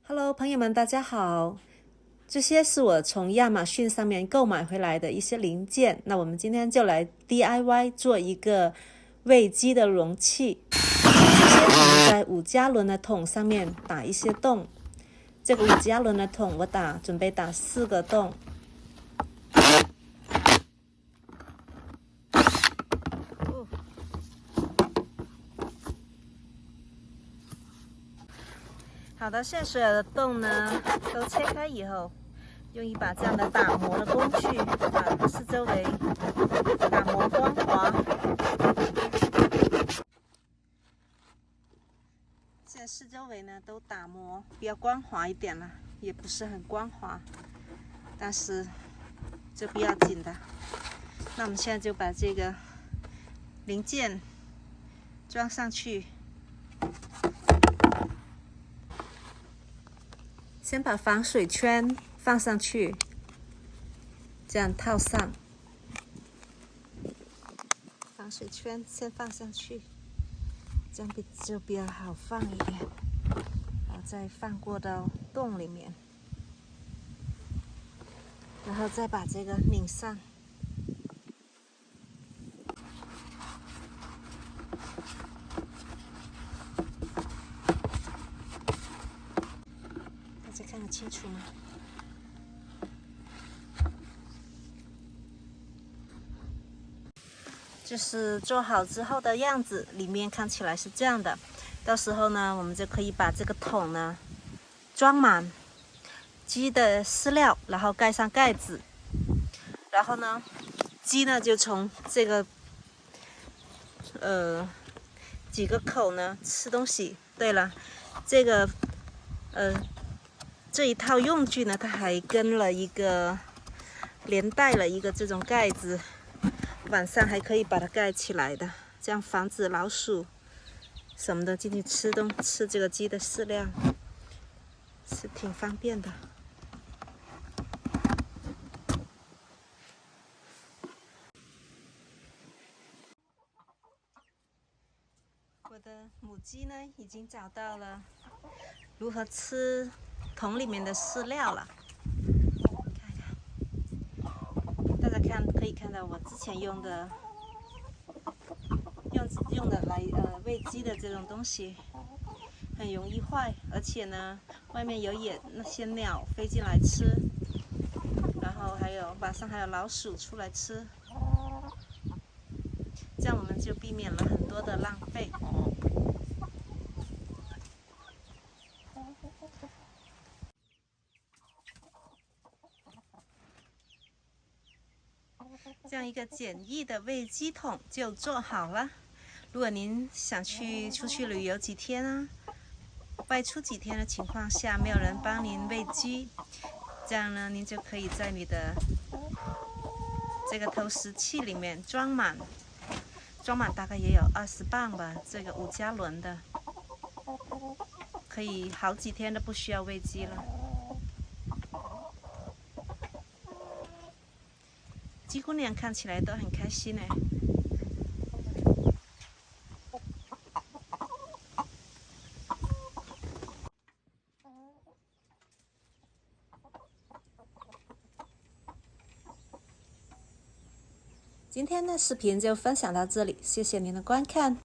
Hello，朋友们，大家好。这些是我从亚马逊上面购买回来的一些零件。那我们今天就来 DIY 做一个喂鸡的容器。首先，我们在5加仑的桶上面打一些洞。这个5加仑的桶我准备打4个洞。好的，现在所有的洞呢都切开以后，用一把这样的打磨的工具，把四周围打磨光滑。现在四周围呢都打磨比较光滑一点了，也不是很光滑，但是这不要紧的。那我们现在就把这个零件装上去。先把防水圈放上去，这样套上。防水圈先放上去，这样就比较好放一点，然后再放过到洞里面，然后再把这个拧上。大家看得清楚吗？就是做好之后的样子，里面看起来是这样的。到时候呢，我们就可以把这个桶呢装满鸡的饲料，然后盖上盖子，然后呢，鸡呢就从这个几个口呢吃东西。对了，这个这一套用具呢，它还连带了一个这种盖子。晚上还可以把它盖起来的，这样防止老鼠什么的进去吃这个鸡的饲料，是挺方便的。我的母鸡呢，已经找到了如何吃桶里面的饲料了。大家可以看到我之前用的来喂鸡的这种东西很容易坏，而且呢，外面有那些鸟飞进来吃，然后晚上还有老鼠出来吃，这样我们就避免了很多的浪费。这样一个简易的喂鸡桶就做好了。如果您想出去旅游几天啊，外出几天的情况下，没有人帮您喂鸡，这样呢，您就可以在你的这个投食器里面装满大概也有20磅吧。这个5加仑的，可以好几天都不需要喂鸡了。鸡姑娘看起来都很开心呢。今天的视频就分享到这里，谢谢您的观看。